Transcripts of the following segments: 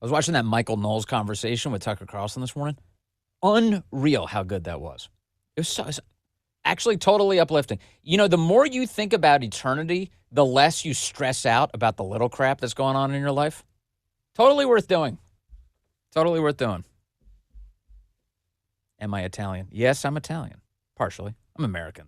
was watching that Michael Knowles conversation with Tucker Carlson this morning. Unreal how good that was. It's actually totally uplifting. You know, the more you think about eternity, the less you stress out about the little crap that's going on in your life. Totally worth doing. Totally worth doing. Am I Italian? Yes, I'm Italian. Partially. I'm American.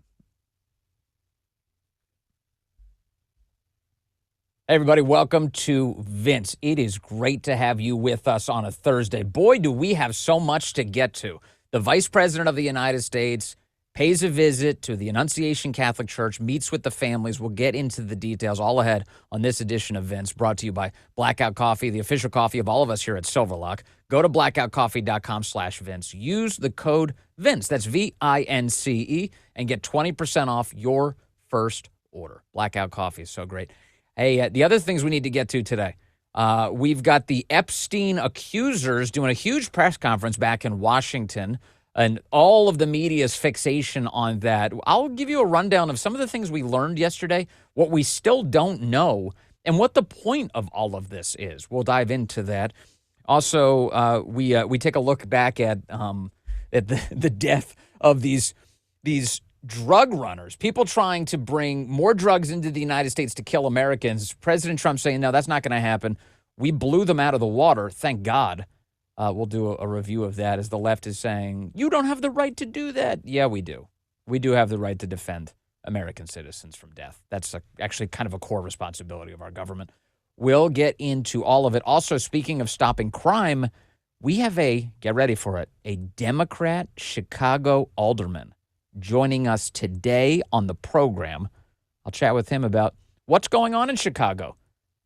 Hey, everybody. Welcome to Vince. It is great to have you with us on a Thursday. Boy, do we have so much to get to. The Vice President of the United States pays a visit to the Annunciation Catholic Church, meets with the families. We'll get into the details all ahead on this edition of Vince, brought to you by Blackout Coffee, the official coffee of all of us here at Silverlock. Go to blackoutcoffee.com/Vince. Use the code Vince, that's VINCE, and get 20% off your first order. Blackout Coffee is so great. Hey, the other things we need to get to today. We've got the Epstein accusers doing a huge press conference back in Washington, and all of the media's fixation on that. I'll give you a rundown of some of the things we learned yesterday, what we still don't know, and what the point of all of this is. We'll dive into that. Also, we take a look back at the death of these drug runners, people trying to bring more drugs into the United States to kill Americans. President Trump saying, no, that's not going to happen. We blew them out of the water. Thank God. We'll do a review of that as the left is saying, you don't have the right to do that. Yeah, we do. We do have the right to defend American citizens from death. That's actually kind of a core responsibility of our government. We'll get into all of it. Also, speaking of stopping crime, we have get ready for it, a Democrat Chicago alderman joining us today on the program. I'll chat with him about what's going on in Chicago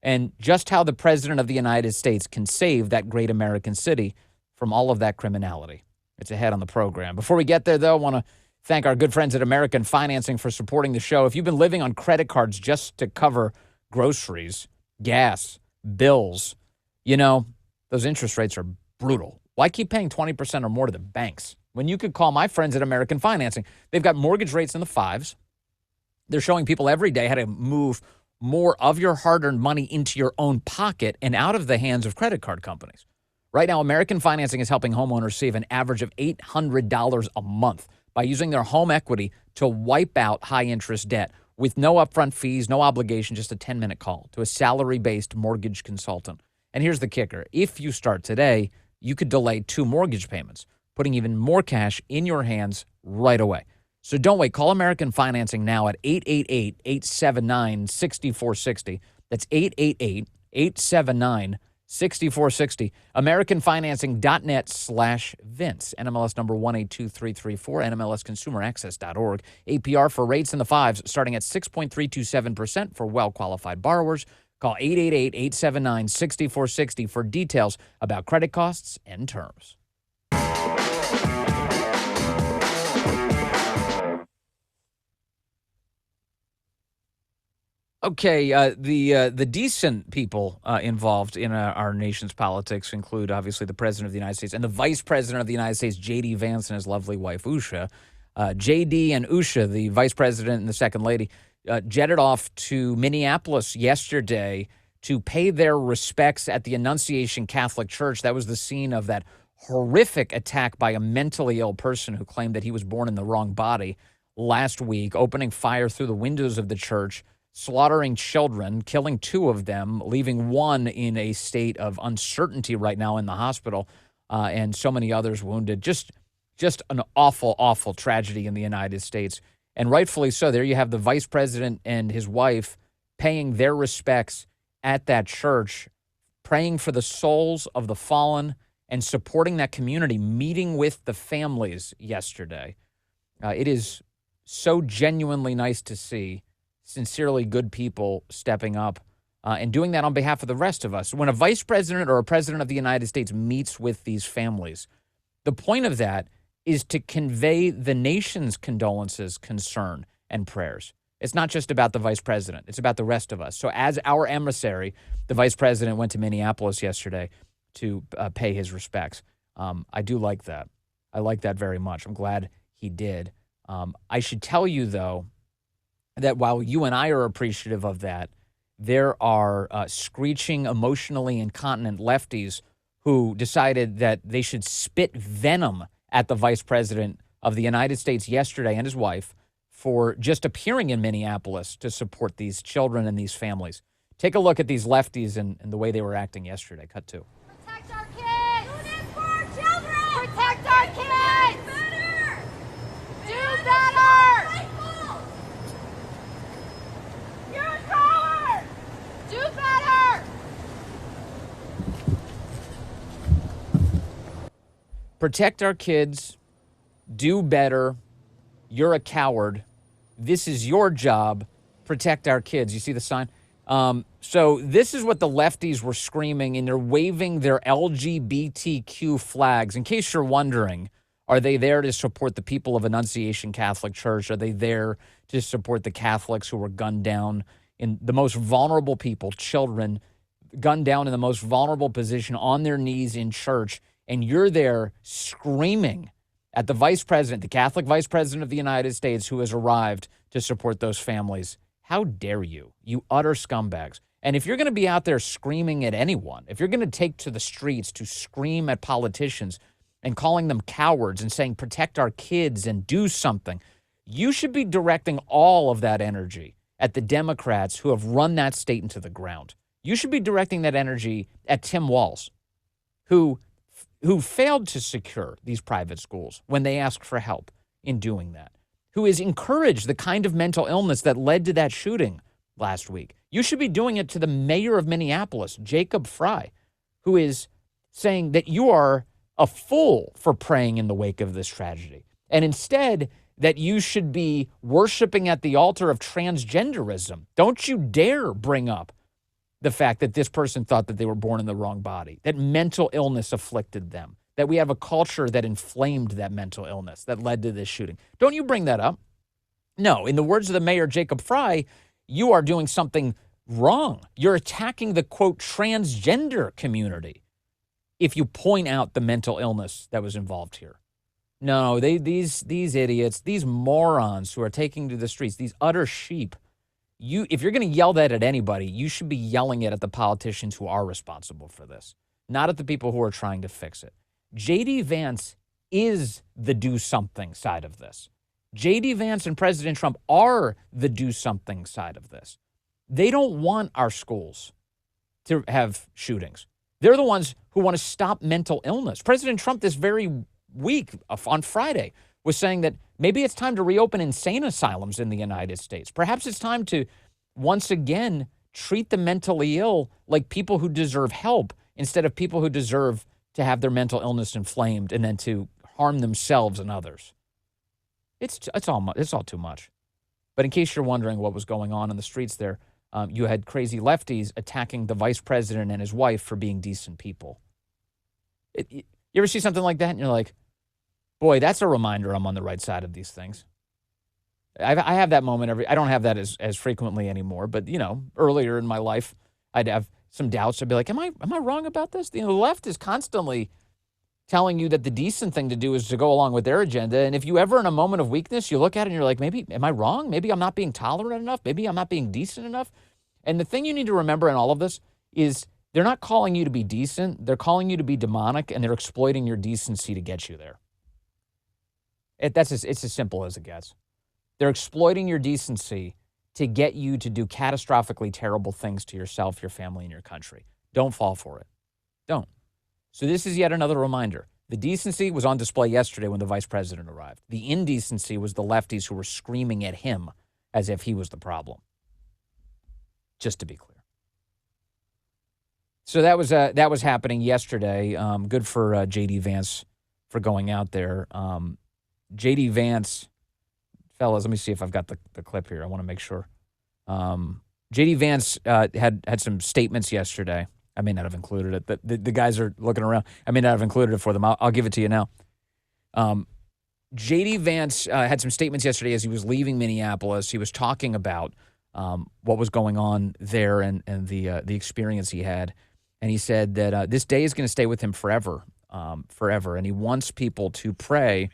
and just how the President of the United States can save that great American city from all of that criminality. It's ahead on the program. Before we get there, though, I want to thank our good friends at American Financing for supporting the show. If you've been living on credit cards just to cover groceries, gas, bills, you know, those interest rates are brutal. Why keep paying 20% or more to the banks when you could call my friends at American Financing? They've got mortgage rates in the 5s. They're showing people every day how to move more of your hard-earned money into your own pocket and out of the hands of credit card companies. Right now, American Financing is helping homeowners save an average of $800 a month by using their home equity to wipe out high-interest debt with no upfront fees, no obligation, just a 10-minute call to a salary-based mortgage consultant. And here's the kicker. If you start today, you could delay 2 mortgage payments, putting even more cash in your hands right away. So don't wait. Call American Financing now at 888-879-6460. That's 888-879-6460. AmericanFinancing.net/Vince. NMLS number 182334. NMLSConsumerAccess.org. APR for rates in the 5s starting at 6.327% for well-qualified borrowers. Call 888-879-6460 for details about credit costs and terms. Okay, the decent people involved in our nation's politics include, obviously, the President of the United States and the Vice President of the United States, J.D. Vance, and his lovely wife, Usha. J.D. and Usha, the Vice President and the Second Lady, jetted off to Minneapolis yesterday to pay their respects at the Annunciation Catholic Church. That was the scene of that horrific attack by a mentally ill person who claimed that he was born in the wrong body last week, opening fire through the windows of the church, slaughtering children, killing 2 of them, leaving 1 in a state of uncertainty right now in the hospital, and so many others wounded. Just an awful, awful tragedy in the United States. And rightfully so. There you have the vice president and his wife paying their respects at that church, praying for the souls of the fallen and supporting that community, meeting with the families yesterday. It is so genuinely nice to see sincerely good people stepping up and doing that on behalf of the rest of us. When a vice president or a president of the United States meets with these families, the point of that is to convey the nation's condolences, concern, and prayers. It's not just about the vice president. It's about the rest of us. So as our emissary, the vice president went to Minneapolis yesterday to pay his respects. I do like that. I like that very much. I'm glad he did. I should tell you, though, that while you and I are appreciative of that, there are screeching, emotionally incontinent lefties who decided that they should spit venom at the vice president of the United States yesterday and his wife for just appearing in Minneapolis to support these children and these families. Take a look at these lefties and the way they were acting yesterday. Cut 2. Protect our kids! Do this for our children! Protect our kids! Better! Do better! Rifles! Use power! Do better! Protect our kids. Do better. You're a coward. This is your job. Protect our kids. You see the sign? So this is what the lefties were screaming, and they're waving their LGBTQ flags. In case you're wondering, are they there to support the people of Annunciation Catholic Church? Are they there to support the Catholics who were gunned down in the most vulnerable people, children, gunned down in the most vulnerable position on their knees in church? And you're there screaming at the vice president, the Catholic vice president of the United States, who has arrived to support those families. How dare you, you utter scumbags. And if you're going to be out there screaming at anyone, if you're going to take to the streets to scream at politicians and calling them cowards and saying, protect our kids and do something, you should be directing all of that energy at the Democrats who have run that state into the ground. You should be directing that energy at Tim Walz, who failed to secure these private schools when they asked for help in doing that, who has encouraged the kind of mental illness that led to that shooting last week. You should be doing it to the mayor of Minneapolis, Jacob Fry, who is saying that you are a fool for praying in the wake of this tragedy. And instead, that you should be worshiping at the altar of transgenderism. Don't you dare bring up the fact that this person thought that they were born in the wrong body, that mental illness afflicted them, that we have a culture that inflamed that mental illness that led to this shooting. Don't you bring that up. No, in the words of the mayor, Jacob Fry, you are doing something wrong. You're attacking the, quote, transgender community if you point out the mental illness that was involved here. No, these idiots, these morons who are taking to the streets, these utter sheep, if you're going to yell that at anybody, you should be yelling it at the politicians who are responsible for this, not at the people who are trying to fix it. J.D. Vance is the do-something side of this. J.D. Vance and President Trump are the do-something side of this. They don't want our schools to have shootings. They're the ones who want to stop mental illness. President Trump this very week, on Friday, was saying that maybe it's time to reopen insane asylums in the United States. Perhaps it's time to, once again, treat the mentally ill like people who deserve help instead of people who deserve to have their mental illness inflamed and then to harm themselves and others. It's all too much. But in case you're wondering what was going on in the streets there, you had crazy lefties attacking the vice president and his wife for being decent people. You ever see something like that and you're like, boy, that's a reminder I'm on the right side of these things. I have that moment I don't have that as frequently anymore, but, earlier in my life, I'd have some doubts. I'd be like, am I wrong about this? The left is constantly telling you that the decent thing to do is to go along with their agenda. And if you ever in a moment of weakness, you look at it and you're like, maybe, am I wrong? Maybe I'm not being tolerant enough. Maybe I'm not being decent enough. And the thing you need to remember in all of this is they're not calling you to be decent. They're calling you to be demonic, and they're exploiting your decency to get you there. It's as simple as it gets. They're exploiting your decency to get you to do catastrophically terrible things to yourself, your family, and your country. Don't fall for it. Don't. So this is yet another reminder. The decency was on display yesterday when the vice president arrived. The indecency was the lefties who were screaming at him as if he was the problem. Just to be clear. So that was happening yesterday. Good for J.D. Vance for going out there. J.D. Vance, fellas, let me see if I've got the clip here. I want to make sure. J.D. Vance had some statements yesterday. I may not have included it. The guys are looking around. I may not have included it for them. I'll give it to you now. J.D. Vance had some statements yesterday as he was leaving Minneapolis. He was talking about what was going on there and the experience he had. And he said that this day is going to stay with him forever. And he wants people to pray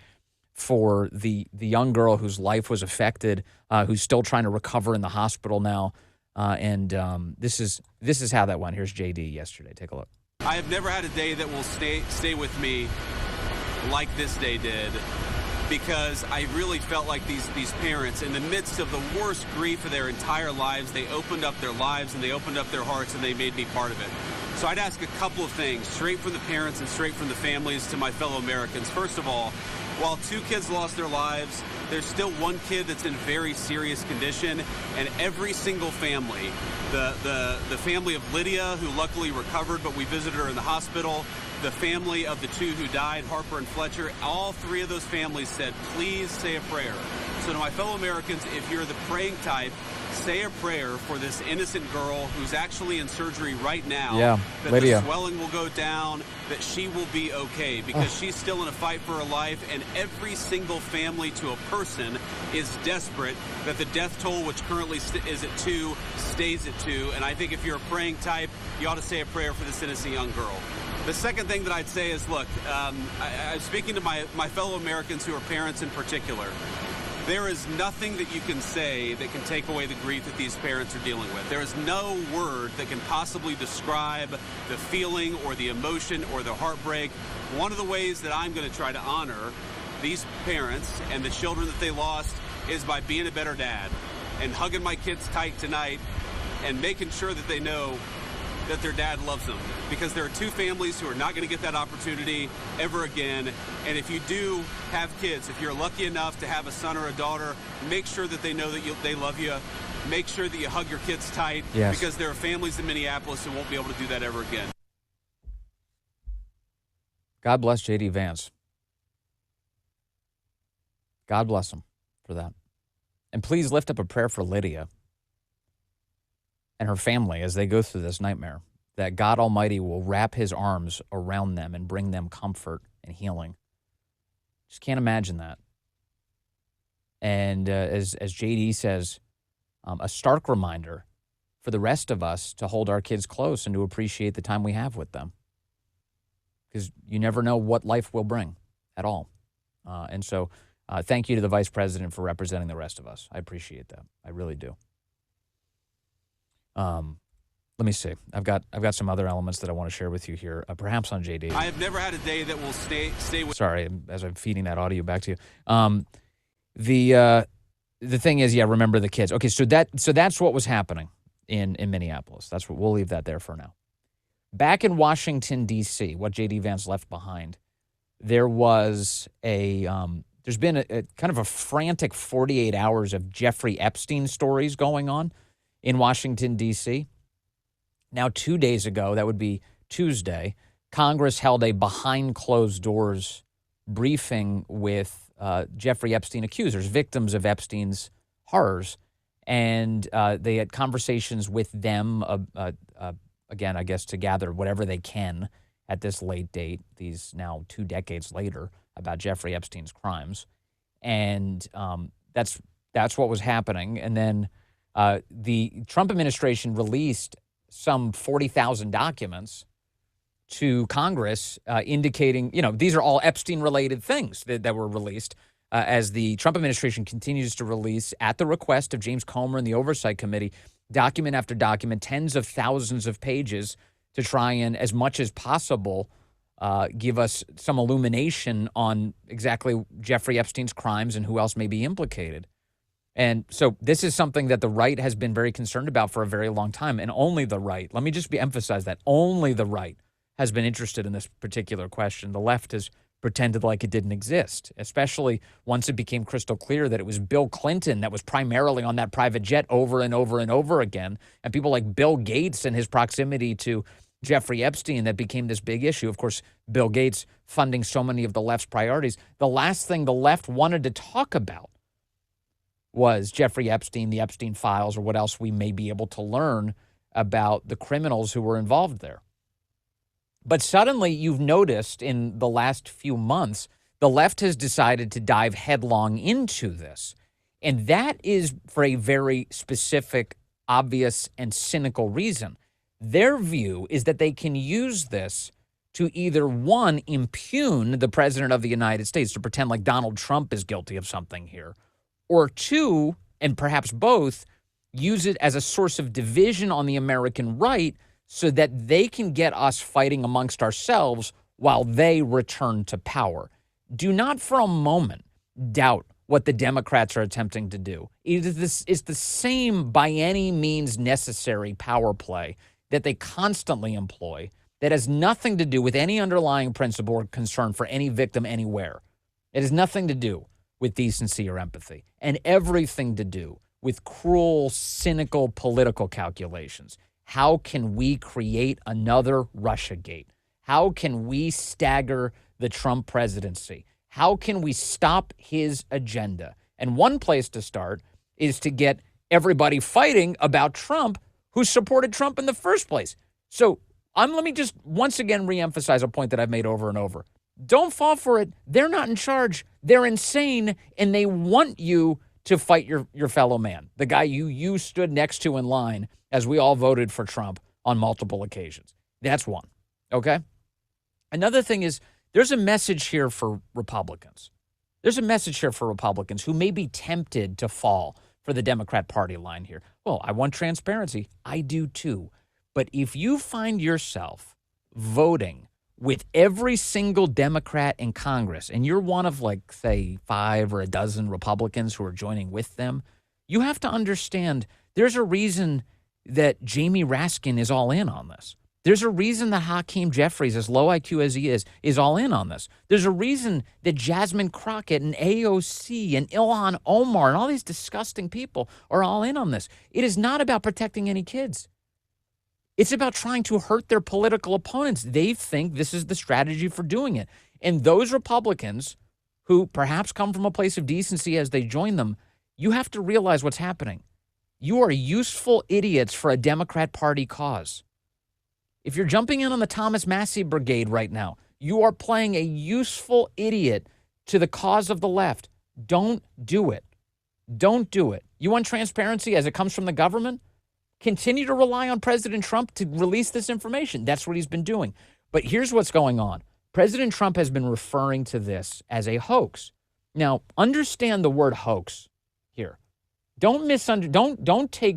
for the young girl whose life was affected, who's still trying to recover in the hospital now. And this is how that went. Here's JD yesterday. Take a look. I have never had a day that will stay with me like this day did, because I really felt like these parents, in the midst of the worst grief of their entire lives, they opened up their lives and they opened up their hearts and they made me part of it. So I'd ask a couple of things, straight from the parents and straight from the families to my fellow Americans. First of all, while 2 kids lost their lives, there's still 1 kid that's in very serious condition, and every single family, the family of Lydia, who luckily recovered, but we visited her in the hospital, the family of the 2 who died, Harper and Fletcher, all 3 of those families said, please say a prayer. So to my fellow Americans, if you're the praying type, say a prayer for this innocent girl who's actually in surgery right now. Yeah, that Lydia. The swelling will go down, that she will be okay, because she's still in a fight for her life, and every single family to a person is desperate that the death toll, which currently is at 2, stays at 2. And I think if you're a praying type, you ought to say a prayer for this innocent young girl. The second thing that I'd say is, look, I'm speaking to my fellow Americans who are parents in particular. There is nothing that you can say that can take away the grief that these parents are dealing with. There is no word that can possibly describe the feeling or the emotion or the heartbreak. One of the ways that I'm going to try to honor these parents and the children that they lost is by being a better dad and hugging my kids tight tonight and making sure that they know that their dad loves them, because there are 2 families who are not going to get that opportunity ever again. And if you do have kids, if you're lucky enough to have a son or a daughter, make sure that they know that they love you. Make sure that you hug your kids tight, Yes. because there are families in Minneapolis who won't be able to do that ever again. God bless J.D. Vance. God bless him for that. And please lift up a prayer for Lydia and her family as they go through this nightmare, that God Almighty will wrap his arms around them and bring them comfort and healing. Just can't imagine that. And as JD says, a stark reminder for the rest of us to hold our kids close and to appreciate the time we have with them, because you never know what life will bring at all. And so thank you to the Vice President for representing the rest of us. I appreciate that. I really do. Let me see. I've got some other elements that I want to share with you here, perhaps on JD. I have never had a day that will stay with. Sorry, as I'm feeding that audio back to you. The thing is, yeah, remember the kids. Okay, so that's what was happening in Minneapolis. That's what we'll leave that there for now. Back in Washington D.C., what J.D. Vance left behind, there was there's been a kind of a frantic 48 hours of Jeffrey Epstein stories going on in Washington, D.C. Now, 2 days ago, that would be Tuesday, Congress held a behind-closed-doors briefing with Jeffrey Epstein accusers, victims of Epstein's horrors. And they had conversations with them, again, I guess, to gather whatever they can at this late date, these now 2 decades later, about Jeffrey Epstein's crimes. And that's what was happening. And then the Trump administration released some 40,000 documents to Congress indicating, these are all Epstein-related things that were released as the Trump administration continues to release, at the request of James Comer and the Oversight Committee, document after document, tens of thousands of pages to try and, as much as possible, give us some illumination on exactly Jeffrey Epstein's crimes and who else may be implicated. And so this is something that the right has been very concerned about for a very long time, and only the right, let me just emphasize that, only the right has been interested in this particular question. The left has pretended like it didn't exist, especially once it became crystal clear that it was Bill Clinton that was primarily on that private jet over and over and over again, and people like Bill Gates and his proximity to Jeffrey Epstein that became this big issue. Of course, Bill Gates funding so many of the left's priorities. The last thing the left wanted to talk about was Jeffrey Epstein, the Epstein files, or what else we may be able to learn about the criminals who were involved there. But suddenly you've noticed in the last few months, the left has decided to dive headlong into this. And that is for a very specific, obvious, and cynical reason. Their view is that they can use this to either, one, impugn the president of the United States, to pretend like Donald Trump is guilty of something here, or two, and perhaps both, use it as a source of division on the American right so that they can get us fighting amongst ourselves while they return to power. Do not for a moment doubt what the Democrats are attempting to do. It's the same by any means necessary power play that they constantly employ that has nothing to do with any underlying principle or concern for any victim anywhere. It has nothing to do with decency or empathy, and everything to do with cruel, cynical political calculations. How can we create another Russiagate? How can we stagger the Trump presidency? How can we stop his agenda? And one place to start is to get everybody fighting about Trump who supported Trump in the first place. So let me just once again reemphasize a point that I've made over and over. Don't fall for it. They're not in charge. They're insane, and they want you to fight your fellow man, the guy you stood next to in line as we all voted for Trump on multiple occasions. That's one, okay? Another thing is there's a message here for Republicans. There's a message here for Republicans who may be tempted to fall for the Democrat Party line here. Well, I want transparency. I do too. But if you find yourself voting with every single Democrat in Congress, and you're one of, like, say, 5 or a dozen Republicans who are joining with them, you have to understand there's a reason that Jamie Raskin is all in on this. There's a reason that Hakeem Jeffries, as low IQ as he is all in on this. There's a reason that Jasmine Crockett and AOC and Ilhan Omar and all these disgusting people are all in on this. It is not about protecting any kids. It's about trying to hurt their political opponents. They think this is the strategy for doing it. And those Republicans who perhaps come from a place of decency as they join them, you have to realize what's happening. You are useful idiots for a Democrat Party cause. If you're jumping in on the Thomas Massie Brigade right now, you are playing a useful idiot to the cause of the left. Don't do it. Don't do it. You want transparency as it comes from the government? Continue to rely on President Trump to release this information. That's what he's been doing. But here's what's going on. President Trump has been referring to this as a hoax. Now, understand the word hoax here. Don't take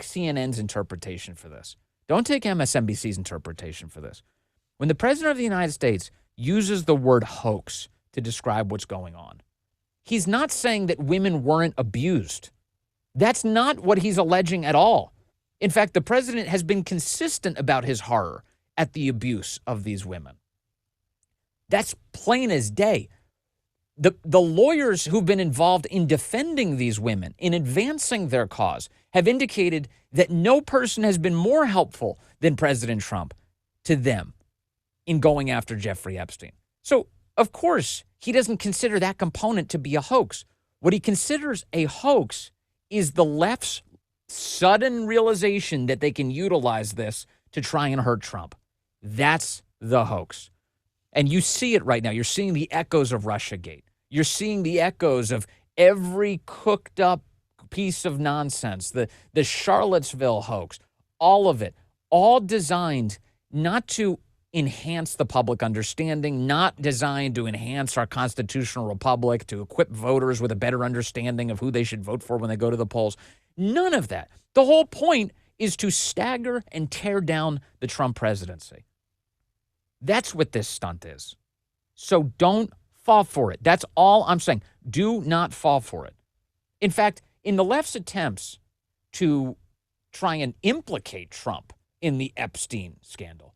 CNN's interpretation for this. Don't take MSNBC's interpretation for this. When the President of the United States uses the word hoax to describe what's going on, he's not saying that women weren't abused. That's not what he's alleging at all. In fact, the president has been consistent about his horror at the abuse of these women. That's plain as day. The lawyers who've been involved in defending these women, in advancing their cause, have indicated that no person has been more helpful than President Trump to them in going after Jeffrey Epstein. So, of course, he doesn't consider that component to be a hoax. What he considers a hoax is the left's sudden realization that they can utilize this to try and hurt Trump. That's the hoax. And you see it right now. You're seeing the echoes of Russiagate. You're seeing the echoes of every cooked up piece of nonsense, the Charlottesville hoax, all of it, all designed not to enhance the public understanding, not designed to enhance our constitutional republic, to equip voters with a better understanding of who they should vote for when they go to the polls. None of that. The whole point is to stagger and tear down the Trump presidency. That's what this stunt is. So don't fall for it. That's all I'm saying. Do not fall for it. In fact, in the left's attempts to try and implicate Trump in the Epstein scandal,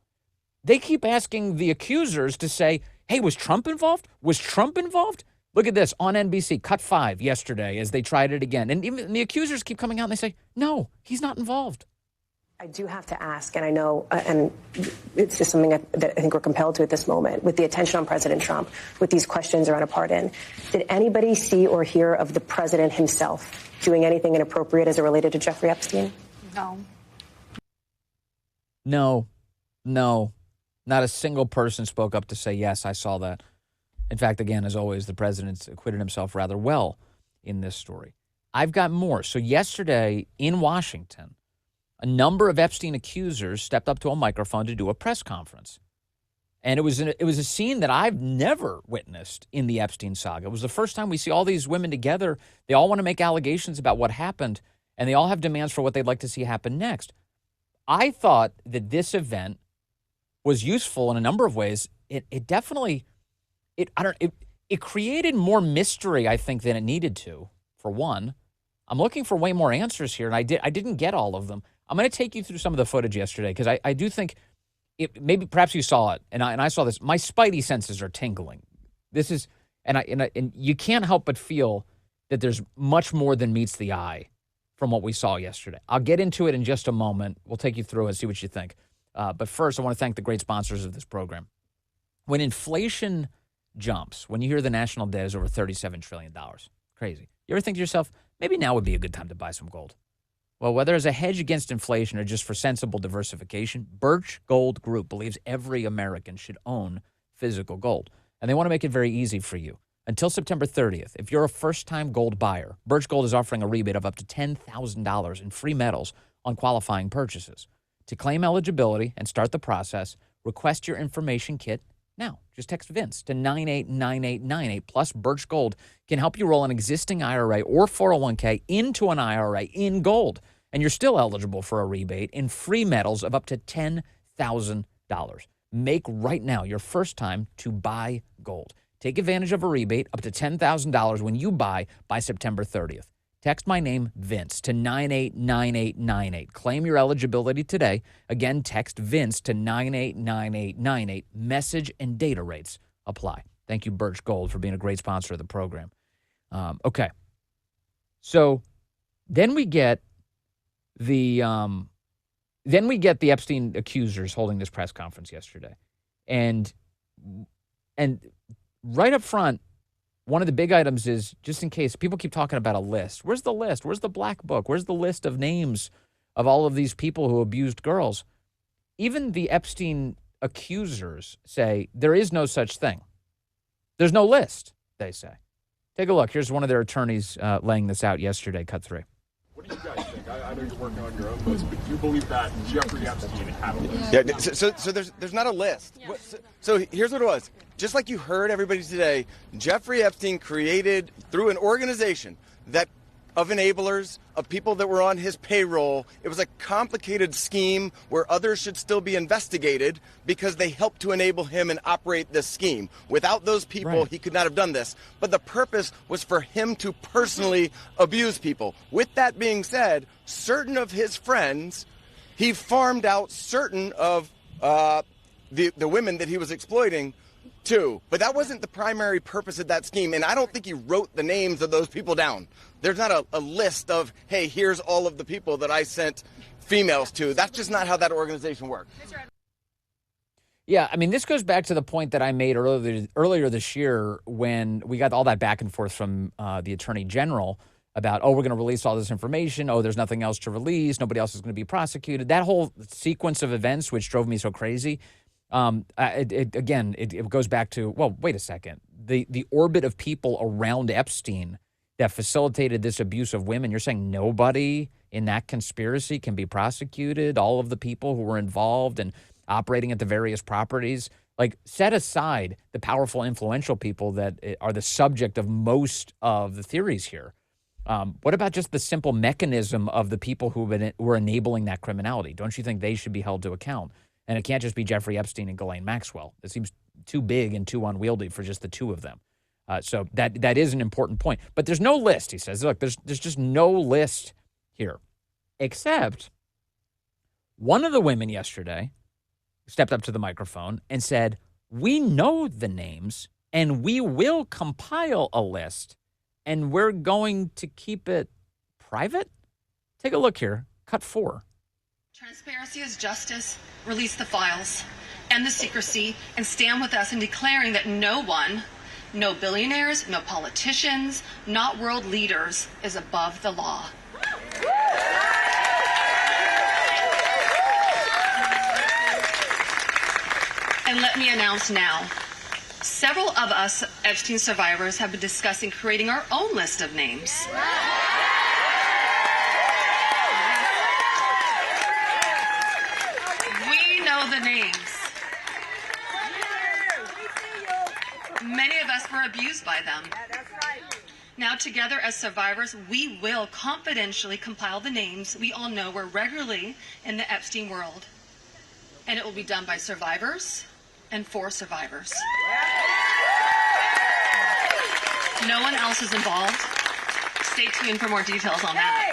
they keep asking the accusers to say, hey, was Trump involved? Was Trump involved? Look at this on NBC, cut 5 yesterday as they tried it again. And even the accusers keep coming out and they say, no, he's not involved. I do have to ask, and I know, and it's just something that I think we're compelled to at this moment, with the attention on President Trump, with these questions around a pardon. Did anybody see or hear of the president himself doing anything inappropriate as it related to Jeffrey Epstein? No. Not a single person spoke up to say, yes, I saw that. In fact, again, as always, the president's acquitted himself rather well in this story. I've got more. So yesterday in Washington, a number of Epstein accusers stepped up to a microphone to do a press conference. And it was a scene that I've never witnessed in the Epstein saga. It was the first time we see all these women together. They all want to make allegations about what happened, and they all have demands for what they'd like to see happen next. I thought that this event was useful in a number of ways. It definitely, it created more mystery, I think, than it needed to, for one. I'm looking for way more answers here, and I didn't get all of them. I'm going to take you through some of the footage yesterday, because I do think perhaps you saw it, and I saw this. My spidey senses are tingling. This is, and you can't help but feel that there's much more than meets the eye from what we saw yesterday. I'll get into it in just a moment. We'll take you through it, see what you think. But first, I want to thank the great sponsors of this program. When inflation jumps, when you hear the national debt is over $37 trillion, crazy. You ever think to yourself, maybe now would be a good time to buy some gold? Well, whether as a hedge against inflation or just for sensible diversification, Birch Gold Group believes every American should own physical gold. And they want to make it very easy for you. Until September 30th, if you're a first-time gold buyer, Birch Gold is offering a rebate of up to $10,000 in free metals on qualifying purchases. To claim eligibility and start the process, request your information kit now. Just text Vince to 989898. Plus, Birch Gold can help you roll an existing IRA or 401k into an IRA in gold. And you're still eligible for a rebate in free metals of up to $10,000. Make right now your first time to buy gold. Take advantage of a rebate up to $10,000 when you buy by September 30th. Text my name, Vince, to 989898. Claim your eligibility today. Again, text Vince to 989898. Message and data rates apply. Thank you, Birch Gold, for being a great sponsor of the program. Okay. So then we get the Epstein accusers holding this press conference yesterday. And right up front, one of the big items is, just in case, people keep talking about a list. Where's the list? Where's the black book? Where's the list of names of all of these people who abused girls? Even the Epstein accusers say there is no such thing. There's no list, they say. Take a look. Here's one of their attorneys laying this out yesterday, cut 3. What do you guys think? I know you're working on your own list, but do you believe that Jeffrey Epstein had a list? Yeah, so there's not a list. Yeah. So here's what it was. Just like you heard everybody today, Jeffrey Epstein created, through an organization that of enablers, of people that were on his payroll. It was a complicated scheme where others should still be investigated because they helped to enable him and operate this scheme. Without those people, He could not have done this. But the purpose was for him to personally abuse people. With that being said, certain of his friends, he farmed out certain of the women that he was exploiting too. But that wasn't the primary purpose of that scheme. And I don't think he wrote the names of those people down. There's not a list of, hey, here's all of the people that I sent females to. That's just not how that organization worked. Yeah, I mean, this goes back to the point that I made earlier this year when we got all that back and forth from the Attorney General about, we're going to release all this information. There's nothing else to release. Nobody else is going to be prosecuted. That whole sequence of events, which drove me so crazy, it goes back to, well, wait a second. The orbit of people around Epstein that facilitated this abuse of women, you're saying nobody in that conspiracy can be prosecuted? All of the people who were involved and operating at the various properties? Like, set aside the powerful, influential people that are the subject of most of the theories here. What about just the simple mechanism of the people who were enabling that criminality? Don't you think they should be held to account? And it can't just be Jeffrey Epstein and Ghislaine Maxwell. It seems too big and too unwieldy for just the two of them. So that is an important point. But there's no list, he says. Look, there's just no list here. Except one of the women yesterday stepped up to the microphone and said, we know the names and we will compile a list and we're going to keep it private. Take a look here. Cut 4. Transparency is justice. Release the files, end the secrecy, and stand with us in declaring that no one, no billionaires, no politicians, not world leaders, is above the law. And let me announce now, several of us Epstein survivors have been discussing creating our own list of names. We know the names. Many of us were abused by them. Now, together as survivors, we will confidentially compile the names we all know were regularly in the Epstein world. and it will be done by survivors and for survivors. No one else is involved. Stay tuned for more details on that.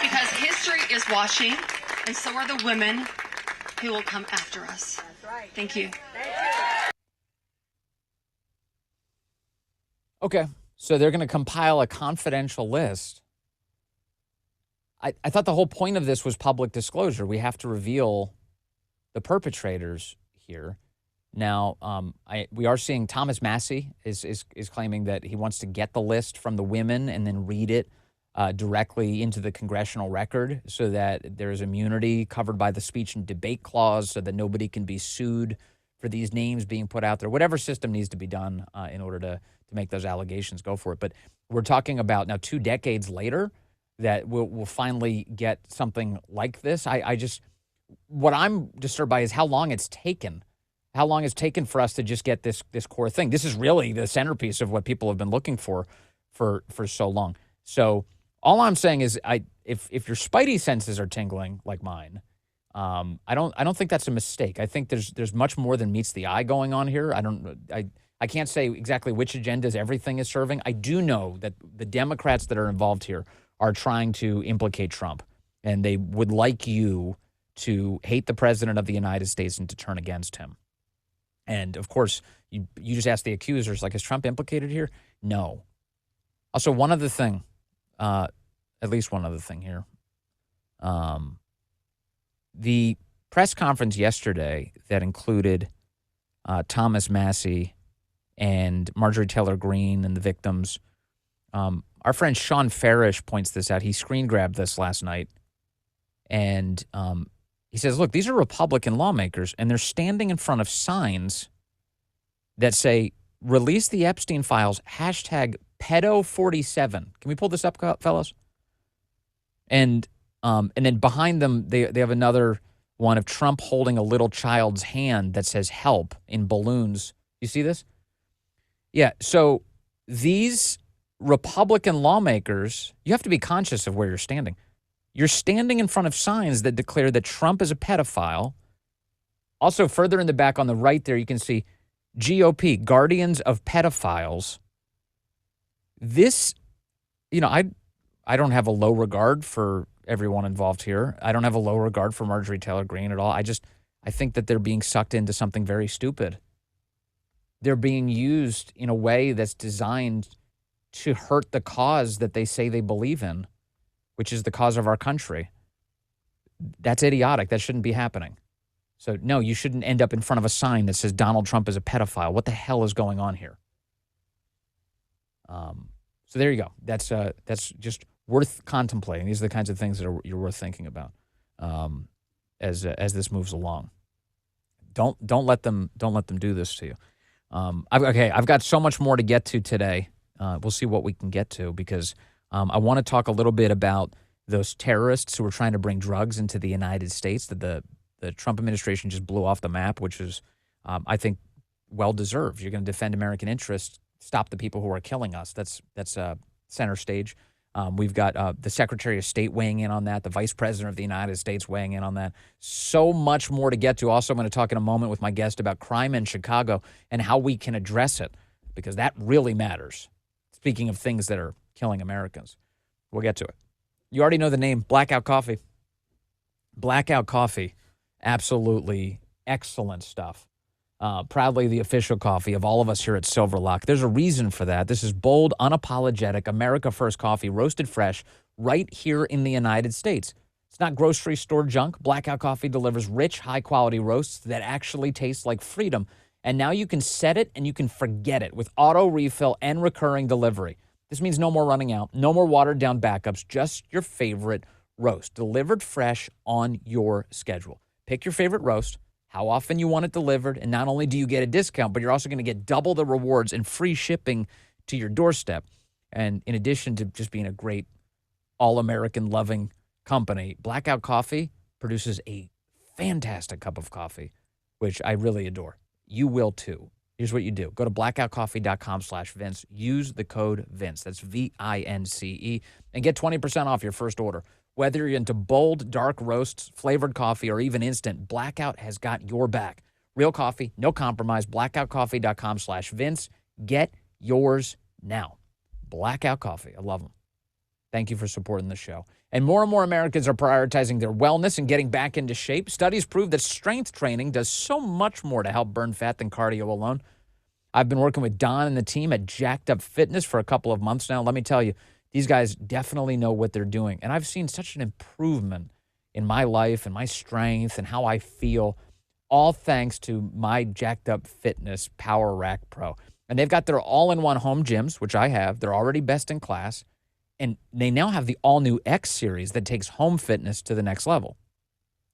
Because history is watching, and so are the women who will come after us. That's right. Thank you. Okay, so they're going to compile a confidential list. I thought the whole point of this was public disclosure. We have to reveal the perpetrators here. Now, we are seeing Thomas Massie is claiming that he wants to get the list from the women and then read it directly into the congressional record so that there is immunity covered by the speech and debate clause so that nobody can be sued for these names being put out there. Whatever system needs to be done in order to make those allegations, go for it. But we're talking about now 2 decades later that we'll finally get something like this. What I'm disturbed by is how long it's taken. How long it's taken for us to just get this core thing. This is really the centerpiece of what people have been looking for so long. So all I'm saying is, if your spidey senses are tingling like mine, I don't think that's a mistake. I think there's much more than meets the eye going on here. I can't say exactly which agendas everything is serving. I do know that the Democrats that are involved here are trying to implicate Trump, and they would like you to hate the president of the United States and to turn against him. And, of course, you just ask the accusers, like, is Trump implicated here? No. Also, one other thing, at least one other thing here. The press conference yesterday that included Thomas Massie and Marjorie Taylor Greene and the victims, our friend Sean Farish points this out. He screen grabbed this last night, and he says, look, these are Republican lawmakers, and they're standing in front of signs that say, release the Epstein files, hashtag pedo47. Can we pull this up, fellas? And then behind them, they have another one of Trump holding a little child's hand that says help in balloons. You see this? Yeah, so these Republican lawmakers, you have to be conscious of where you're standing. You're standing in front of signs that declare that Trump is a pedophile. Also, further in the back on the right there, you can see GOP, Guardians of Pedophiles. This, I don't have a low regard for everyone involved here. I don't have a low regard for Marjorie Taylor Greene at all. I think that they're being sucked into something very stupid. They're being used in a way that's designed to hurt the cause that they say they believe in, which is the cause of our country. That's idiotic. That shouldn't be happening. So, no, you shouldn't end up in front of a sign that says Donald Trump is a pedophile. What the hell is going on here? So there you go. That's just worth contemplating. These are the kinds of things that you're worth thinking about as this moves along. Don't let them do this to you. I've got so much more to get to today. We'll see what we can get to because I want to talk a little bit about those terrorists who were trying to bring drugs into the United States that the Trump administration just blew off the map, which is, I think, well-deserved. You're going to defend American interests, stop the people who are killing us. That's center stage. We've got the Secretary of State weighing in on that, the Vice President of the United States weighing in on that. So much more to get to. Also, I'm going to talk in a moment with my guest about crime in Chicago and how we can address it, because that really matters. Speaking of things that are killing Americans. We'll get to it. You already know the name, Blackout Coffee. Blackout Coffee, absolutely excellent stuff. Proudly the official coffee of all of us here at Silverlock. There's a reason for that. This is bold, unapologetic, America First coffee, roasted fresh, right here in the United States. It's not grocery store junk. Blackout Coffee delivers rich, high-quality roasts that actually taste like freedom. And now you can set it and you can forget it with auto refill and recurring delivery. This means no more running out, no more watered-down backups, just your favorite roast, delivered fresh on your schedule. Pick your favorite roast, how often you want it delivered, and not only do you get a discount, but you're also going to get double the rewards and free shipping to your doorstep. And in addition to just being a great all-American loving company, Blackout Coffee produces a fantastic cup of coffee, which I really adore. You will too. Here's what you do. Go to blackoutcoffee.com/Vince. Use the code Vince. That's VINCE. And get 20% off your first order. Whether you're into bold, dark roasts, flavored coffee, or even instant, Blackout has got your back. Real coffee, no compromise. Blackoutcoffee.com/Vince. Get yours now. Blackout Coffee. I love them. Thank you for supporting the show. And more Americans are prioritizing their wellness and getting back into shape. Studies prove that strength training does so much more to help burn fat than cardio alone. I've been working with Don and the team at Jacked Up Fitness for a couple of months now. Let me tell you, these guys definitely know what they're doing. And I've seen such an improvement in my life and my strength and how I feel, all thanks to my Jacked Up Fitness Power Rack Pro. And they've got their all-in-one home gyms, which I have. They're already best in class. And they now have the all-new X series that takes home fitness to the next level.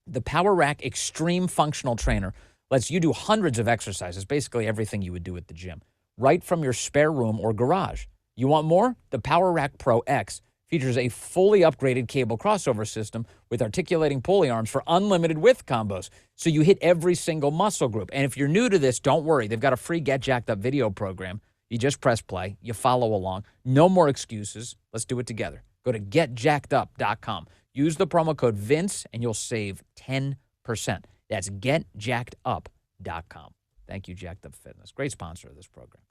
The Power Rack Extreme Functional Trainer lets you do hundreds of exercises, basically everything you would do at the gym, right from your spare room or garage. You want more? The Power Rack Pro X features a fully upgraded cable crossover system with articulating pulley arms for unlimited width combos, so you hit every single muscle group. And if you're new to this, don't worry. They've got a free Get Jacked Up video program. You just press play. You follow along. No more excuses. Let's do it together. Go to getjackedup.com. Use the promo code Vince, and you'll save 10%. That's getjackedup.com. Thank you, Jacked Up Fitness. Great sponsor of this program.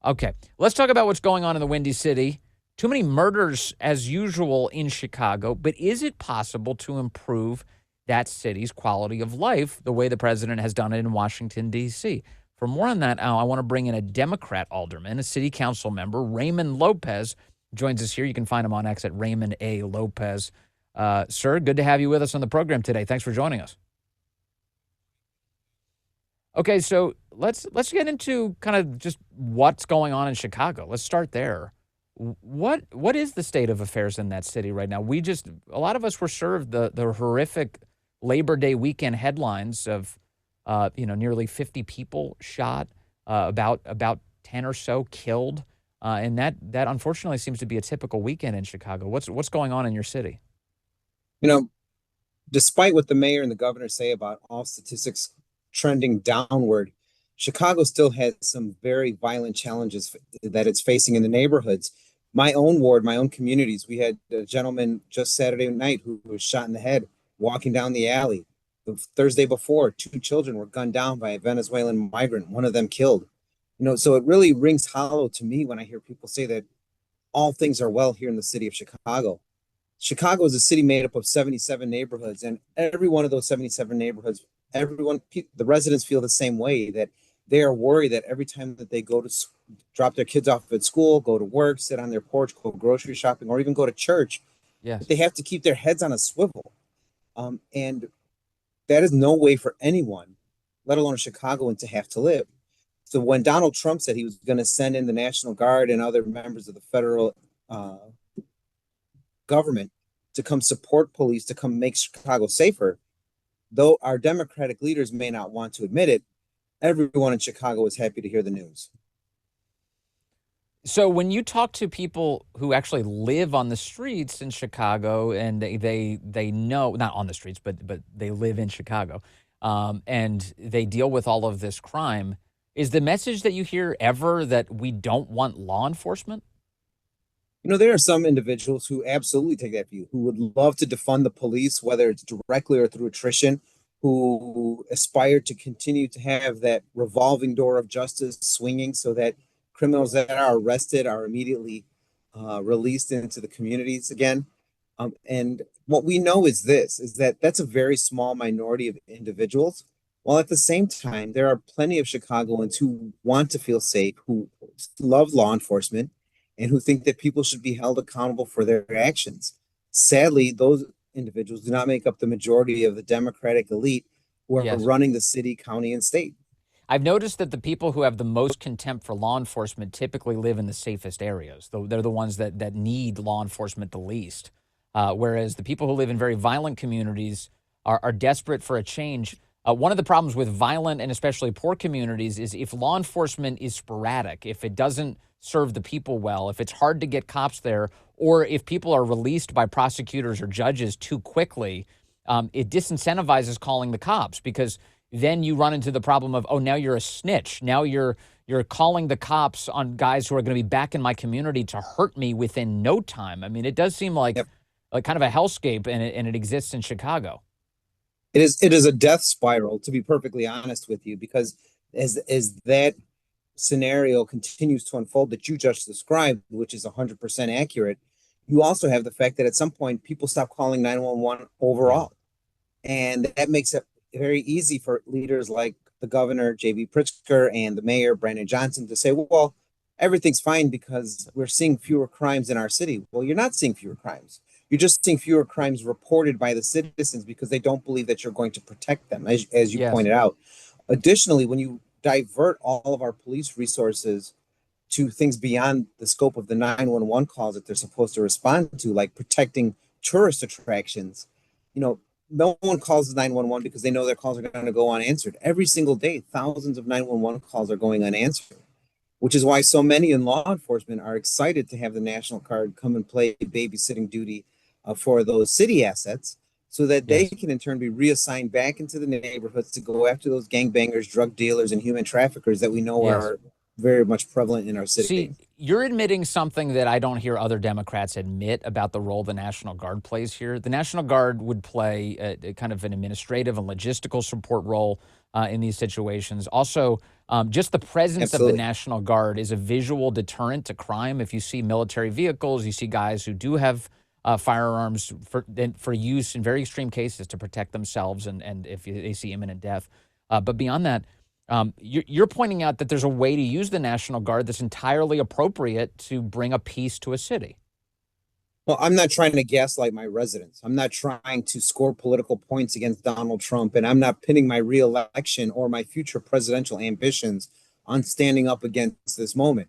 Okay, let's talk about what's going on in the Windy City. Too many murders as usual in Chicago, but is it possible to improve that city's quality of life the way the president has done it in Washington, D.C.? For more on that, I want to bring in a Democrat alderman, a city council member, Raymond Lopez, joins us here. You can find him on X at Raymond A. Lopez. Sir, good to have you with us on the program today. Thanks for joining us. Okay, so let's get into kind of just what's going on in Chicago. Let's start there. What is the state of affairs in that city right now? A lot of us were served the horrific Labor Day weekend headlines of nearly 50 people shot, about 10 or so killed, and that unfortunately seems to be a typical weekend in Chicago. What's going on in your city? Despite what the mayor and the governor say about all statistics trending downward, Chicago still has some very violent challenges that it's facing in the neighborhoods. My own ward, my own communities, we had a gentleman just Saturday night who was shot in the head walking down the alley. The Thursday before, 2 children were gunned down by a Venezuelan migrant, one of them killed. So it really rings hollow to me when I hear people say that all things are well here in the city of Chicago. Chicago is a city made up of 77 neighborhoods, and every one of those 77 neighborhoods, the residents feel the same way, that they are worried that every time that they go to drop their kids off at school, go to work, sit on their porch, go grocery shopping, or even go to church, yes, they have to keep their heads on a swivel. And that is no way for anyone, let alone a Chicagoan, to have to live. So when Donald Trump said he was going to send in the National Guard and other members of the federal government to come support police, to come make Chicago safer, though our Democratic leaders may not want to admit it, everyone in Chicago is happy to hear the news. So when you talk to people who actually live on the streets in Chicago, and they know, not on the streets, but they live in Chicago, and they deal with all of this crime, is the message that you hear ever that we don't want law enforcement? There are some individuals who absolutely take that view, who would love to defund the police, whether it's directly or through attrition, who aspire to continue to have that revolving door of justice swinging so that criminals that are arrested are immediately released into the communities again. And what we know is that's a very small minority of individuals, while at the same time, there are plenty of Chicagoans who want to feel safe, who love law enforcement, and who think that people should be held accountable for their actions. Sadly, those individuals do not make up the majority of the Democratic elite who are running the city, county, and state. I've noticed that the people who have the most contempt for law enforcement typically live in the safest areas. They're the ones that need law enforcement the least. Whereas the people who live in very violent communities are desperate for a change. One of the problems with violent and especially poor communities is if law enforcement is sporadic, if it doesn't serve the people well, if it's hard to get cops there, or if people are released by prosecutors or judges too quickly, it disincentivizes calling the cops, because then you run into the problem of, oh, now you're a snitch. Now you're calling the cops on guys who are going to be back in my community to hurt me within no time. I mean, it does seem like like kind of a hellscape, and it exists in Chicago. It is a death spiral, to be perfectly honest with you, because as that scenario continues to unfold that you just described, which is 100% accurate, you also have the fact that at some point people stop calling 911 overall. And that makes it very easy for leaders like the governor, J.B. Pritzker, and the mayor, Brandon Johnson, to say, well, everything's fine because we're seeing fewer crimes in our city. Well, you're not seeing fewer crimes. You're just seeing fewer crimes reported by the citizens because they don't believe that you're going to protect them, as you Yes. pointed out. Additionally, when you divert all of our police resources to things beyond the scope of the 911 calls that they're supposed to respond to, like protecting tourist attractions, no one calls 911 because they know their calls are going to go unanswered. Every single day, thousands of 911 calls are going unanswered, which is why so many in law enforcement are excited to have the National Guard come and play babysitting duty for those city assets, so that they can in turn be reassigned back into the neighborhoods to go after those gangbangers, drug dealers, and human traffickers that we know are very much prevalent in our city. See, you're admitting something that I don't hear other Democrats admit about the role the National Guard plays here. The National Guard would play a kind of an administrative and logistical support role in these situations. Also, just the presence of the National Guard is a visual deterrent to crime. If you see military vehicles, you see guys who do have firearms for use in very extreme cases to protect themselves and if they see imminent death. But beyond that, you're pointing out that there's a way to use the National Guard that's entirely appropriate to bring a peace to a city. Well, I'm not trying to gaslight my residents. I'm not trying to score political points against Donald Trump, and I'm not pinning my reelection or my future presidential ambitions on standing up against this moment.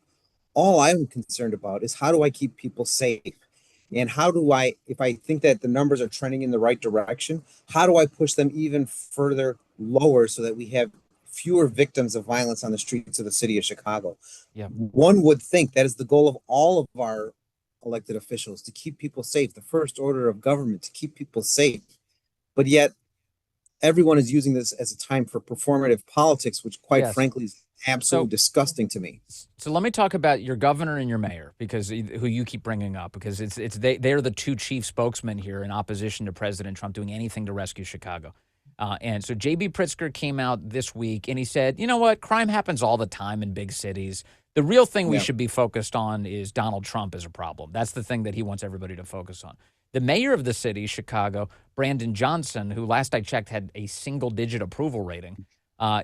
All I'm concerned about is how do I keep people safe? And how do I, if I think that the numbers are trending in the right direction, how do I push them even further lower so that we have fewer victims of violence on the streets of the city of Chicago? One would think that is the goal of all of our elected officials, to keep people safe, the first order of government, to keep people safe. But yet everyone is using this as a time for performative politics, which quite frankly is absolutely disgusting to me. So let me talk about your governor and your mayor, because who you keep bringing up, because they're the two chief spokesmen here in opposition to President Trump doing anything to rescue Chicago. And so J.B. Pritzker came out this week and he said, you know what, crime happens all the time in big cities. The real thing we should be focused on is Donald Trump as a problem. That's the thing that he wants everybody to focus on. The mayor of the city, Chicago, Brandon Johnson, who last I checked had a single-digit approval rating,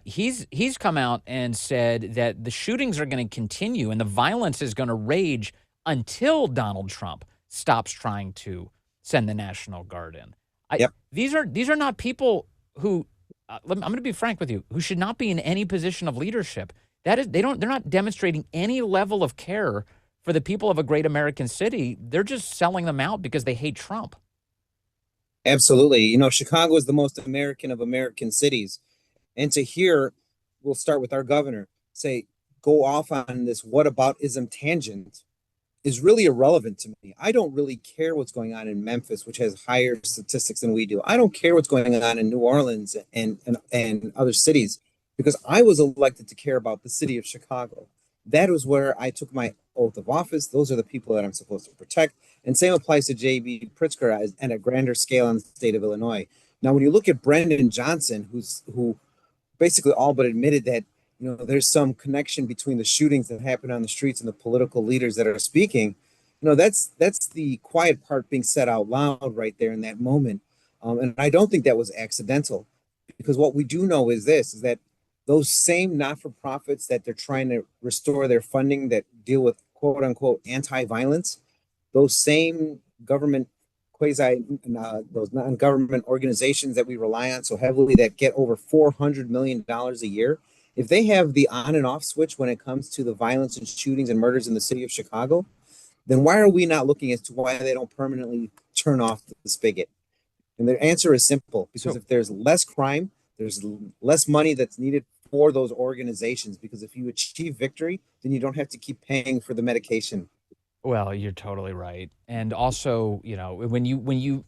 he's come out and said that the shootings are going to continue and the violence is going to rage until Donald Trump stops trying to send the National Guard in. These are not people who, I'm going to be frank with you, who should not be in any position of leadership. They're not demonstrating any level of care for the people of a great American city. They're just selling them out because they hate Trump. Absolutely. Chicago is the most American of American cities. And to hear, we'll start with our governor, say, go off on this whataboutism tangent is really irrelevant to me. I don't really care what's going on in Memphis, which has higher statistics than we do. I don't care what's going on in New Orleans and other cities, because I was elected to care about the city of Chicago. That was where I took my oath of office. Those are the people that I'm supposed to protect. And same applies to J.B. Pritzker at a grander scale in the state of Illinois. Now, when you look at Brandon Johnson, who basically all but admitted that there's some connection between the shootings that happen on the streets and the political leaders that are speaking, that's the quiet part being said out loud right there in that moment. And I don't think that was accidental, because what we do know is that those same not-for-profits that they're trying to restore their funding that deal with quote unquote anti-violence, those same government those non-government organizations that we rely on so heavily that get over $400 million a year, if they have the on and off switch when it comes to the violence and shootings and murders in the city of Chicago, then why are we not looking as to why they don't permanently turn off the spigot? And the answer is simple, because if there's less crime, there's less money that's needed for those organizations, because if you achieve victory, then you don't have to keep paying for the medication. Well, you're totally right. And also,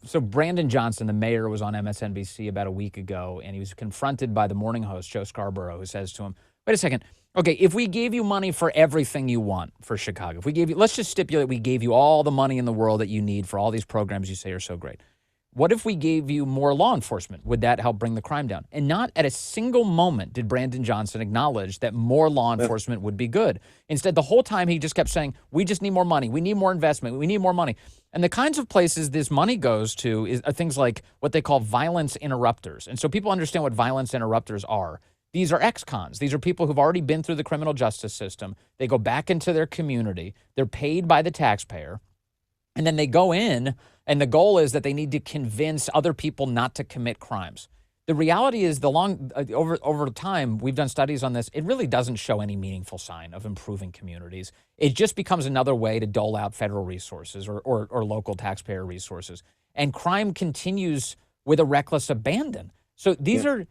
so Brandon Johnson, the mayor, was on MSNBC about a week ago, and he was confronted by the morning host, Joe Scarborough, who says to him, wait a second, Okay, if we gave you money for everything you want for Chicago, if we gave you, let's just stipulate we gave you all the money in the world that you need for all these programs you say are so great. What if we gave you more law enforcement? Would that help bring the crime down? And not at a single moment did Brandon Johnson acknowledge that more law enforcement would be good. Instead, the whole time he just kept saying, we just need more money. We need more investment. We need more money. And the kinds of places this money goes to are things like what they call violence interrupters. And so people understand what violence interrupters are. These are ex-cons. These are people who've already been through the criminal justice system. They go back into their community. They're paid by the taxpayer. And then they go in, and the goal is that they need to convince other people not to commit crimes. The reality is, over time, we've done studies on this. It really doesn't show any meaningful sign of improving communities. It just becomes another way to dole out federal resources or local taxpayer resources. And crime continues with a reckless abandon. So these are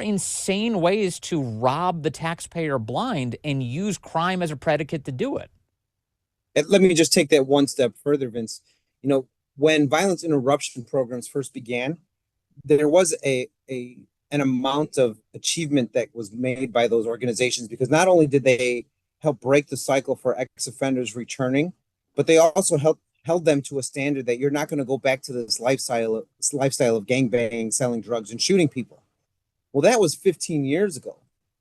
insane ways to rob the taxpayer blind and use crime as a predicate to do it. And let me just take that one step further, Vince. You know, when violence interruption programs first began, there was an amount of achievement that was made by those organizations, because not only did they help break the cycle for ex-offenders returning, but they also held them to a standard that you're not going to go back to this lifestyle of gangbanging, selling drugs, and shooting people. Well, that was 15 years ago.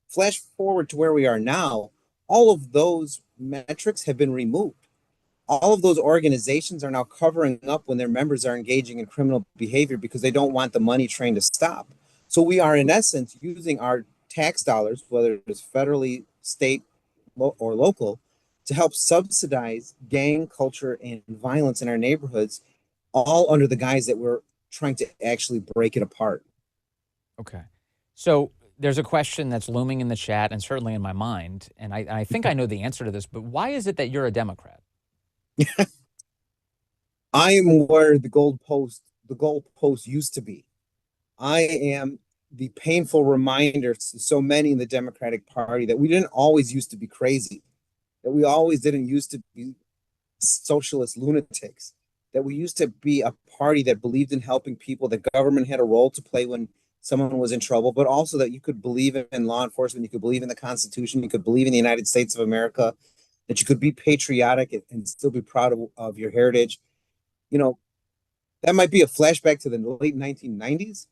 Flash forward to where we are now, all of those metrics have been removed. All of those organizations are now covering up when their members are engaging in criminal behavior because they don't want the money train to stop. So we are, in essence, using our tax dollars, whether it's federally, state, or local, to help subsidize gang culture and violence in our neighborhoods, all under the guise that we're trying to actually break it apart. Okay. So there's a question that's looming in the chat and certainly in my mind, and I think I know the answer to this, but why is it that you're a Democrat? I am where the goalpost used to be. I am the painful reminder to so many in the Democratic Party that we didn't always used to be crazy, that we always didn't used to be socialist lunatics, that we used to be a party that believed in helping people, that government had a role to play when someone was in trouble, but also that you could believe in law enforcement, you could believe in the Constitution, you could believe in the United States of America, that you could be patriotic and still be proud of your heritage. You know, that might be a flashback to the late 1990s,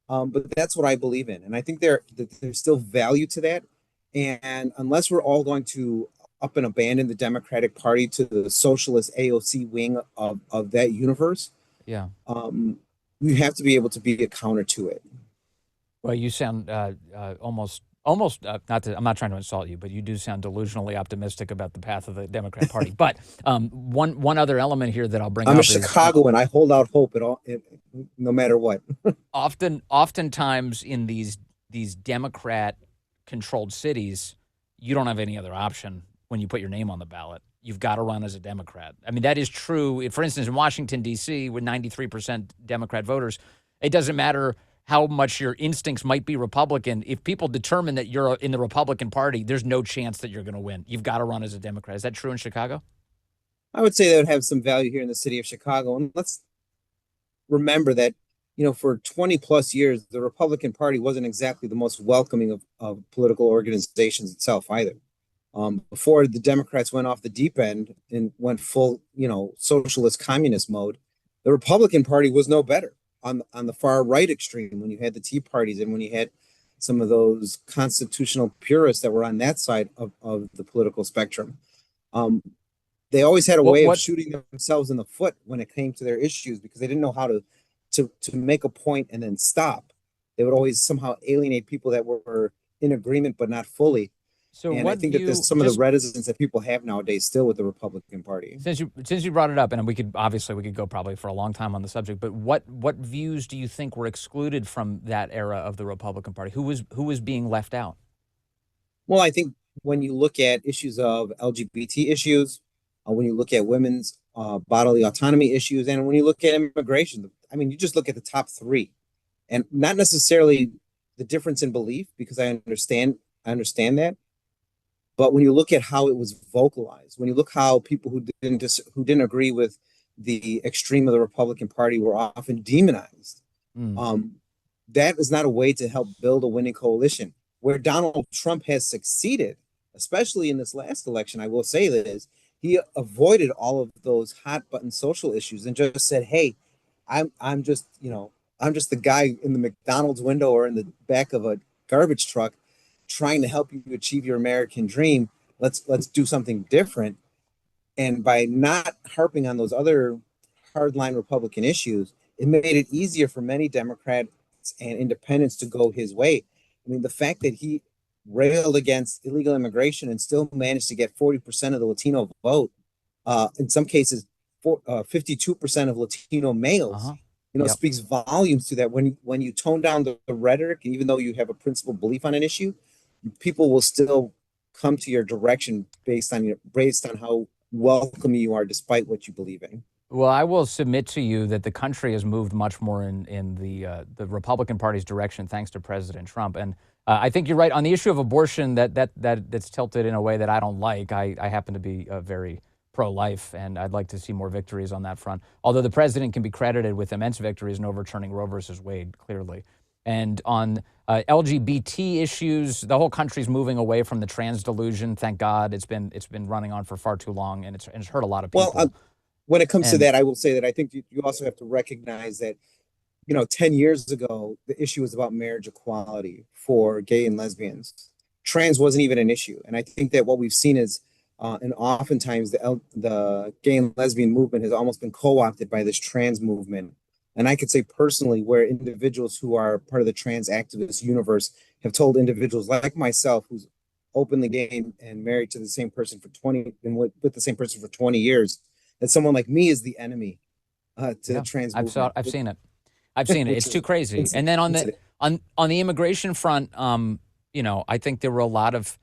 but that's what I believe in. And I think there's still value to that. And unless we're all going to up and abandon the Democratic Party to the socialist AOC wing of that universe, we have to be able to be a counter to it. Well, you sound almost I'm not trying to insult you, but you do sound delusionally optimistic about the path of the Democrat Party. But one other element here that I'll bring up is I'm a Chicagoan. I hold out hope no matter what. Oftentimes in these Democrat-controlled cities, you don't have any other option when you put your name on the ballot. You've got to run as a Democrat. I mean, that is true. For instance, in Washington, D.C., with 93% Democrat voters, it doesn't matter how much your instincts might be Republican. If people determine that you're in the Republican Party, there's no chance that you're going to win. You've got to run as a Democrat. Is that true in Chicago? I would say that would have some value here in the city of Chicago. And let's remember that, you know, for 20 plus years, the Republican Party wasn't exactly the most welcoming of political organizations itself either. Before the Democrats went off the deep end and went full, socialist communist mode, the Republican Party was no better. On the far right extreme, when you had the Tea Parties and when you had some of those constitutional purists that were on that side of the political spectrum, they always had a way of shooting themselves in the foot when it came to their issues, because they didn't know how to make a point and then stop. They would always somehow alienate people that were in agreement but not fully. So and I think that there's some of the reticence that people have nowadays still with the Republican Party. Since you brought it up, and we could go probably for a long time on the subject, but what views do you think were excluded from that era of the Republican Party? Who was being left out? Well, I think when you look at issues of LGBT issues, when you look at women's bodily autonomy issues, and when you look at immigration, I mean, you just look at the top three, and not necessarily the difference in belief, because I understand that. But when you look at how it was vocalized, when you look how people who didn't agree with the extreme of the Republican Party were often demonized, that is not a way to help build a winning coalition. Where Donald Trump has succeeded especially in this last election, I will say this, he avoided all of those hot button social issues and just said, "Hey, I'm just, I'm just the guy in the McDonald's window or in the back of a garbage truck trying to help you achieve your American dream. Let's do something different." And by not harping on those other hardline Republican issues, it made it easier for many Democrats and independents to go his way. I mean, the fact that he railed against illegal immigration and still managed to get 40% of the Latino vote, in some cases, 52% of Latino males, Yep. speaks volumes to that. When you tone down the rhetoric, and even though you have a principled belief on an issue, people will still come to your direction based on how welcoming you are, despite what you believe in. Well, I will submit to you that the country has moved much more in the Republican Party's direction thanks to President Trump. And I think you're right on the issue of abortion. That's tilted in a way that I don't like. I happen to be very pro-life, and I'd like to see more victories on that front. Although the president can be credited with immense victories in overturning Roe versus Wade, clearly. And on LGBT issues, the whole country's moving away from the trans delusion. Thank God, it's been running on for far too long, and it's hurt a lot of people. Well, when it comes to And that, I will say that I think you also have to recognize that, 10 years ago, the issue was about marriage equality for gay and lesbians. Trans wasn't even an issue. And I think that what we've seen is, and oftentimes the gay and lesbian movement has almost been co-opted by this trans movement. And I could say personally, where individuals who are part of the trans activist universe have told individuals like myself, who's openly gay and married to the same person for 20 and with the same person for 20 years, that someone like me is the enemy to the trans movement. I've seen it. I've seen it. It's too crazy. And then on the immigration front, I think there were a lot of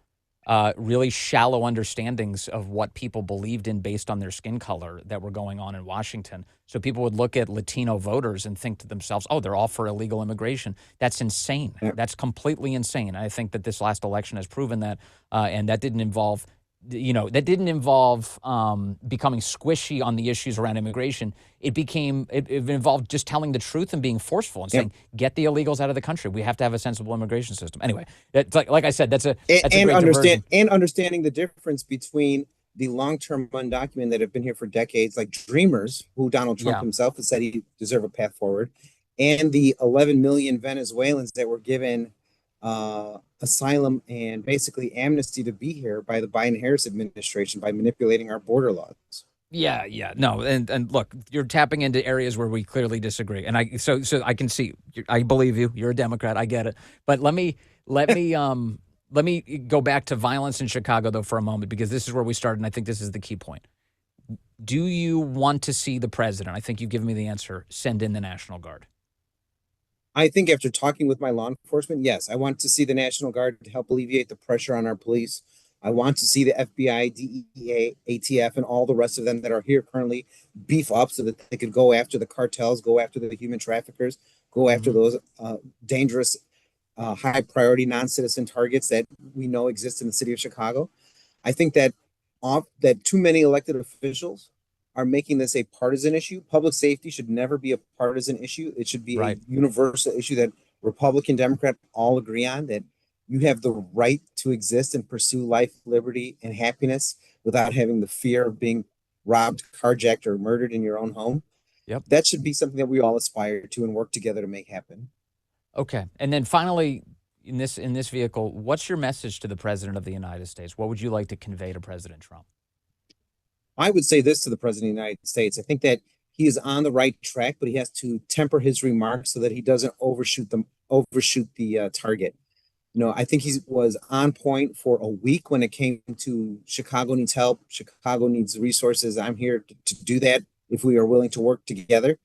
really shallow understandings of what people believed in based on their skin color that were going on in Washington. So people would look at Latino voters and think to themselves, "Oh, they're all for illegal immigration." That's insane. Yeah. That's completely insane. And I think that this last election has proven that, and that didn't involve. Becoming squishy on the issues around immigration. It involved just telling the truth and being forceful and saying, "Get the illegals out of the country. We have to have a sensible immigration system." Anyway, it's like I said, that's a great diversion. And understanding the difference between the long-term undocumented that have been here for decades, like dreamers, who Donald Trump himself has said he deserve a path forward, and the 11 million Venezuelans that were given asylum and basically amnesty to be here by the Biden-Harris administration by manipulating our border laws. Yeah. No, and look, you're tapping into areas where we clearly disagree. And so I can see, I believe you. You're a Democrat. I get it. But let me go back to violence in Chicago though for a moment, because this is where we started, and I think this is the key point. Do you want to see the president? I think you've given me the answer. Send in the National Guard. I think after talking with my law enforcement, yes, I want to see the National Guard to help alleviate the pressure on our police. I want to see the FBI, DEA, ATF, and all the rest of them that are here currently beef up so that they could go after the cartels, go after the human traffickers, go after those dangerous, high priority non-citizen targets that we know exist in the city of Chicago. I think that too many elected officials are making this a partisan issue. Public safety should never be a partisan issue. It should be a universal issue that Republican, Democrat all agree on, that you have the right to exist and pursue life, liberty, and happiness without having the fear of being robbed, carjacked, or murdered in your own home. Yep. That should be something that we all aspire to and work together to make happen. Okay. And then finally, in this vehicle, what's your message to the President of the United States? What would you like to convey to President Trump? I would say this to the President of the United States. I think that he is on the right track, but he has to temper his remarks so that he doesn't overshoot the target. I think he was on point for a week when it came to Chicago needs help. Chicago needs resources. I'm here to do that if we are willing to work together.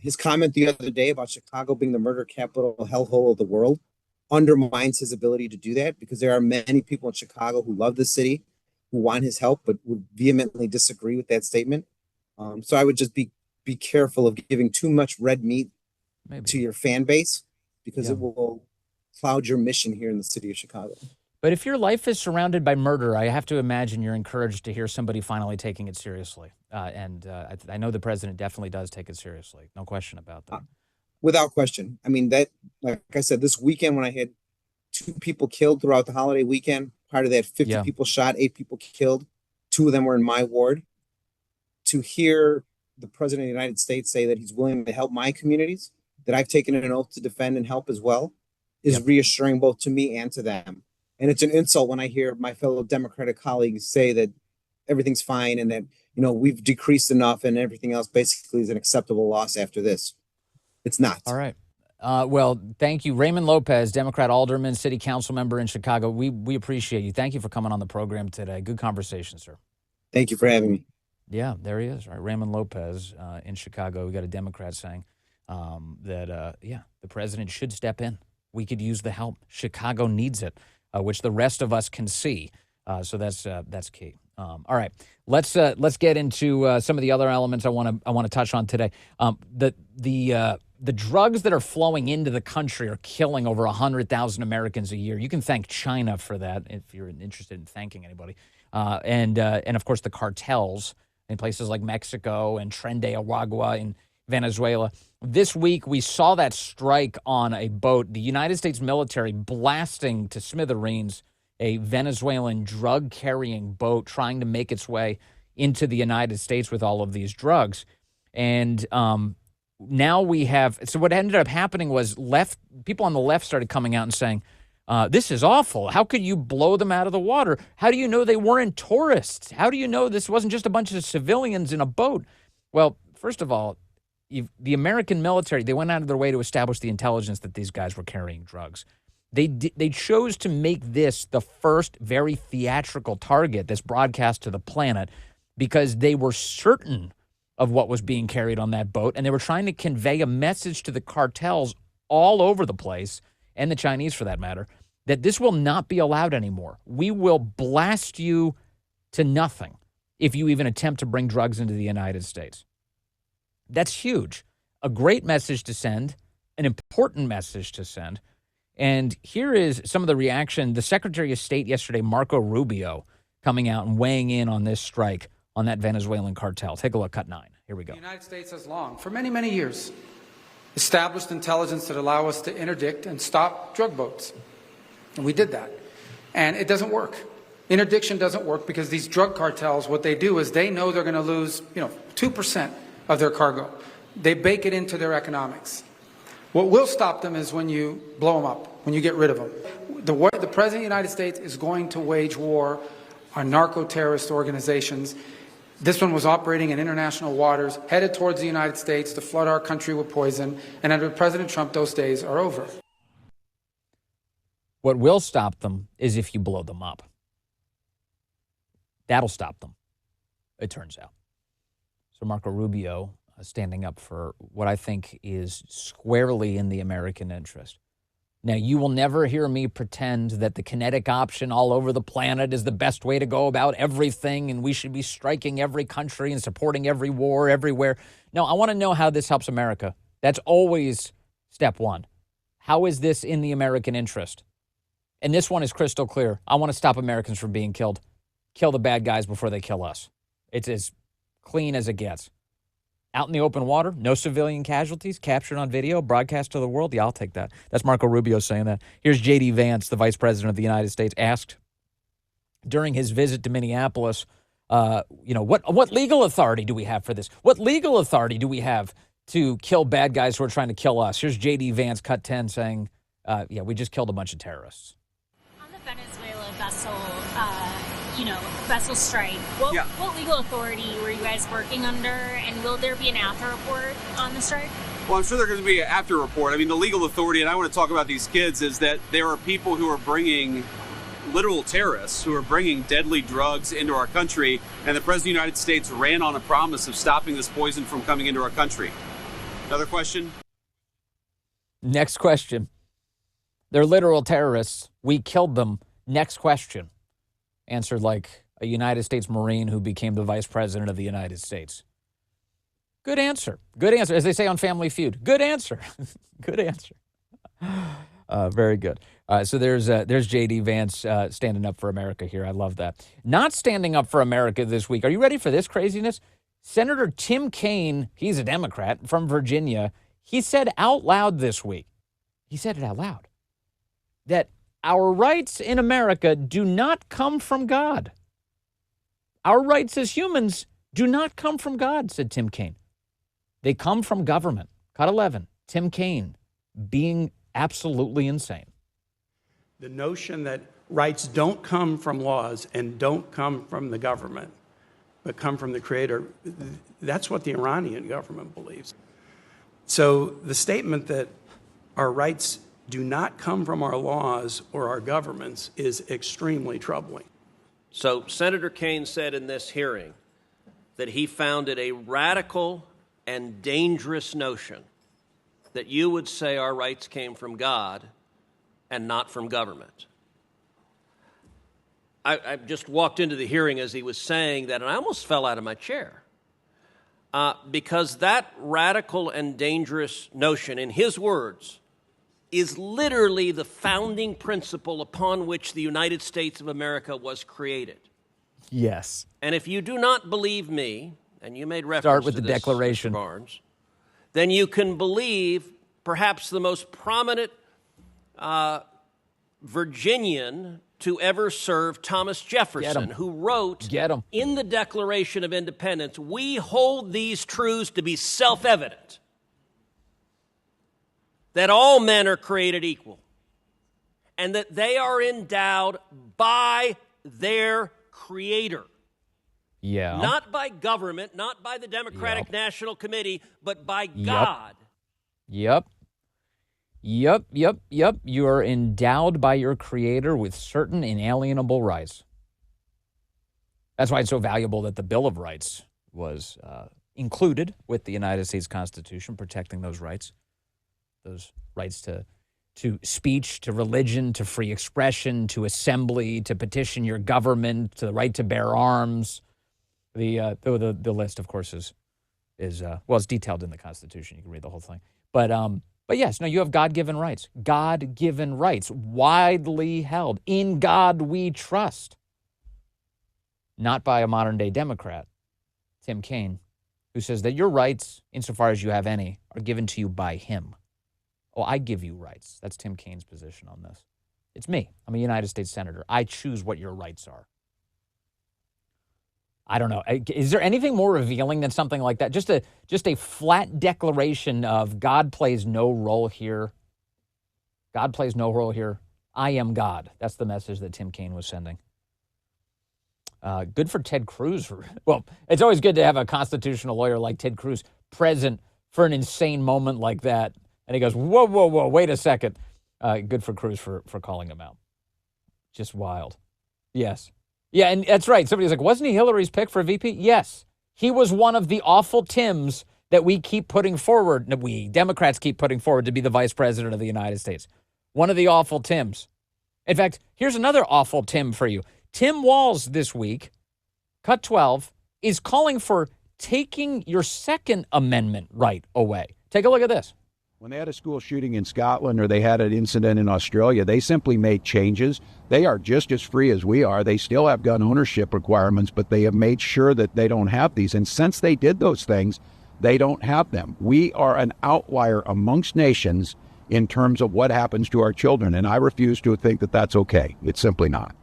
His comment the other day about Chicago being the murder capital, hellhole of the world, undermines his ability to do that, because there are many people in Chicago who love the city, who want his help, but would vehemently disagree with that statement. So I would just be careful of giving too much red meat to your fan base, because it will cloud your mission here in the city of Chicago. But if your life is surrounded by murder, I have to imagine you're encouraged to hear somebody finally taking it seriously. I know the president definitely does take it seriously. No question about that. Without question. I mean, that, like I said, this weekend when I had 2 people killed throughout the holiday weekend, part of that 50 Yeah. people shot, 8 people killed. 2 of them were in my ward. To hear the president of the United States say that he's willing to help my communities, that I've taken an oath to defend and help as well, is reassuring both to me and to them. And it's an insult when I hear my fellow Democratic colleagues say that everything's fine and that, we've decreased enough and everything else basically is an acceptable loss after this. It's not. All right. Well, thank you. Raymond Lopez, Democrat alderman, city council member in Chicago. We appreciate you. Thank you for coming on the program today. Good conversation, sir. Thank you for having me. Yeah, there he is. Right, Raymond Lopez in Chicago. We got a Democrat saying that, the president should step in. We could use the help. Chicago needs it, which the rest of us can see. So that's key. All right, let's get into some of the other elements I want to touch on today. The drugs that are flowing into the country are killing over 100,000 Americans a year. You can thank China for that if you're interested in thanking anybody. And of course the cartels in places like Mexico and Tren de Aragua in Venezuela. This week we saw that strike on a boat. The United States military blasting to smithereens a Venezuelan drug-carrying boat trying to make its way into the United States with all of these drugs. And now we have – so what ended up happening was people on the left started coming out and saying, this is awful. How could you blow them out of the water? How do you know they weren't tourists? How do you know this wasn't just a bunch of civilians in a boat? Well, first of all, the American military, they went out of their way to establish the intelligence that these guys were carrying drugs. They chose to make this the first very theatrical target that's broadcast to the planet because they were certain of what was being carried on that boat, and they were trying to convey a message to the cartels all over the place, and the Chinese for that matter, that this will not be allowed anymore. We will blast you to nothing if you even attempt to bring drugs into the United States. That's huge. A great message to send, an important message to send. And here is some of the reaction. The Secretary of State yesterday, Marco Rubio, coming out and weighing in on this strike on that Venezuelan cartel. Take a look, cut 9. Here we go. The United States has long, for many, many years, established intelligence that allow us to interdict and stop drug boats. And we did that. And it doesn't work. Interdiction doesn't work because these drug cartels, what they do is they know they're going to lose, 2% of their cargo. They bake it into their economics. What will stop them is when you blow them up, when you get rid of them. The President of the United States is going to wage war on narco-terrorist organizations. This one was operating in international waters, headed towards the United States to flood our country with poison, and under President Trump, those days are over. What will stop them is if you blow them up. That'll stop them, it turns out. So Marco Rubio standing up for what I think is squarely in the American interest. Now, you will never hear me pretend that the kinetic option all over the planet is the best way to go about everything and we should be striking every country and supporting every war everywhere. No, I want to know how this helps America. That's always step one. How is this in the American interest? And this one is crystal clear. I want to stop Americans from being killed. Kill the bad guys before they kill us. It's as clean as it gets. Out in the open water, no civilian casualties, captured on video, broadcast to the world. Yeah, I'll take that. That's Marco Rubio saying that. Here's J.D. Vance, the Vice President of the United States, asked during his visit to Minneapolis, what legal authority do we have for this? What legal authority do we have to kill bad guys who are trying to kill us? Here's J.D. Vance, cut 10, saying, we just killed a bunch of terrorists. On the Venezuela vessel strike, what legal authority were you guys working under, and will there be an after report on the strike? Well, I'm sure there's going to be an after report. I mean, the legal authority, and I want to talk about these kids, is that there are people who are bringing literal terrorists who are bringing deadly drugs into our country, and the President of the United States ran on a promise of stopping this poison from coming into our country. Another question? Next question. They're literal terrorists. We killed them. Next question. Answered like a United States Marine who became the Vice President of the United States. Good answer. Good answer. As they say on Family Feud. Good answer. Good answer. Very good. So there's J.D. Vance standing up for America here. I love that. Not standing up for America this week. Are you ready for this craziness? Senator Tim Kaine, he's a Democrat from Virginia, he said out loud this week, he said it out loud, that our rights in America do not come from God. Our rights as humans do not come from God, said Tim Kaine. They come from government. Cut 11, Tim Kaine being absolutely insane. The notion that rights don't come from laws and don't come from the government, but come from the creator, that's what the Iranian government believes. So the statement that our rights do not come from our laws or our governments is extremely troubling. So Senator Kaine said in this hearing that he found it a radical and dangerous notion that you would say our rights came from God and not from government. I just walked into the hearing as he was saying that, and I almost fell out of my chair. Because that radical and dangerous notion, in his words, is literally the founding principle upon which the United States of America was created. Yes. And if you do not believe me, and you made reference Start with to the this, Declaration, Mr. Barnes, then you can believe perhaps the most prominent Virginian to ever serve, Thomas Jefferson, who wrote in the Declaration of Independence, "We hold these truths to be self-evident, that all men are created equal, and that they are endowed by their Creator." Yeah. Not by government, not by the Democratic National Committee, but by God. Yep. You are endowed by your Creator with certain inalienable rights. That's why it's so valuable that the Bill of Rights was included with the United States Constitution, protecting those rights to speech, to religion, to free expression, to assembly, to petition your government, to the right to bear arms. The list, of course, is it's detailed in the Constitution. You can read the whole thing. But yes, no, you have God-given rights. God-given rights, widely held. In God we trust. Not by a modern-day Democrat, Tim Kaine, who says that your rights, insofar as you have any, are given to you by him. Oh, I give you rights. That's Tim Kaine's position on this. It's me. I'm a United States Senator. I choose what your rights are. I don't know. Is there anything more revealing than something like that? Just a flat declaration of God plays no role here. God plays no role here. I am God. That's the message that Tim Kaine was sending. Good for Ted Cruz. Well, it's always good to have a constitutional lawyer like Ted Cruz present for an insane moment like that. And he goes, whoa, wait a second. Good for Cruz for calling him out. Just wild. Yes. Yeah, and that's right. Somebody's like, wasn't he Hillary's pick for VP? Yes. He was one of the awful Tims that we keep putting forward, we Democrats keep putting forward to be the vice president of the United States. One of the awful Tims. In fact, here's another awful Tim for you. Tim Walz this week, cut 12, is calling for taking your Second Amendment right away. Take a look at this. When they had a school shooting in Scotland or they had an incident in Australia, they simply made changes. They are just as free as we are. They still have gun ownership requirements, but they have made sure that they don't have these. And since they did those things, they don't have them. We are an outlier amongst nations in terms of what happens to our children, and I refuse to think that that's okay. It's simply not.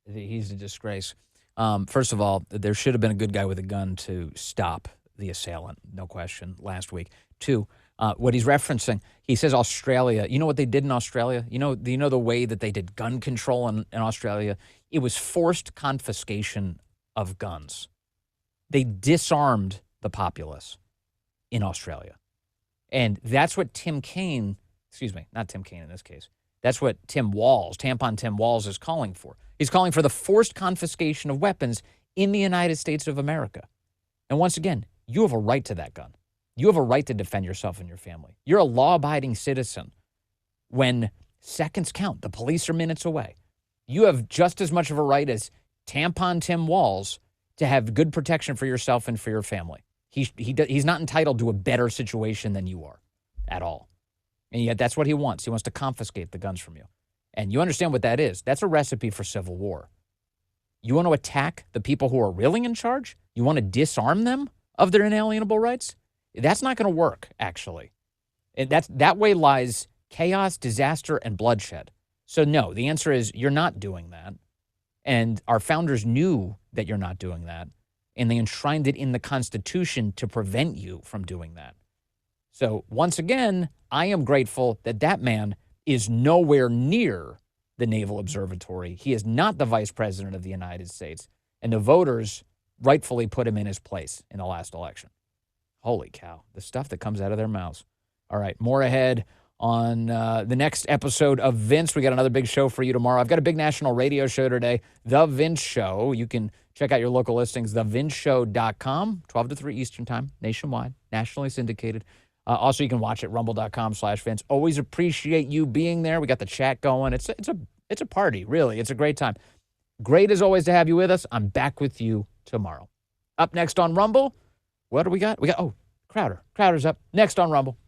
He's a disgrace. First of all, there should have been a good guy with a gun to stop the assailant, no question, last week. Two, what he's referencing, he says Australia. You know what they did in Australia? You know the way that they did gun control in Australia? It was forced confiscation of guns. They disarmed the populace in Australia. And that's what not Tim Kaine in this case. That's what Tampon Tim Walz is calling for. He's calling for the forced confiscation of weapons in the United States of America. And once again, you have a right to that gun. You have a right to defend yourself and your family. You're a law-abiding citizen. When seconds count, the police are minutes away. You have just as much of a right as Tampon Tim Walz to have good protection for yourself and for your family. He's not entitled to a better situation than you are at all. And yet that's what he wants. He wants to confiscate the guns from you. And you understand what that is. That's a recipe for civil war. You want to attack the people who are really in charge? You want to disarm them of their inalienable rights? That's not going to work, actually. And that way lies chaos, disaster, and bloodshed. So, no, the answer is you're not doing that. And our founders knew that you're not doing that. And they enshrined it in the Constitution to prevent you from doing that. So, once again, I am grateful that that man is nowhere near the Naval Observatory. He is not the vice president of the United States. And the voters rightfully put him in his place in the last election. Holy cow, the stuff that comes out of their mouths. All right, more ahead on the next episode of Vince. We got another big show for you tomorrow. I've got a big national radio show today, The Vince Show. You can check out your local listings, thevinceshow.com, 12 to 3 Eastern Time, nationwide, nationally syndicated. Also, you can watch it, rumble.com/Vince. Always appreciate you being there. We got the chat going. It's a party, really. It's a great time. Great as always to have you with us. I'm back with you tomorrow. Up next on Rumble, what do we got? Crowder. Crowder's up next on Rumble.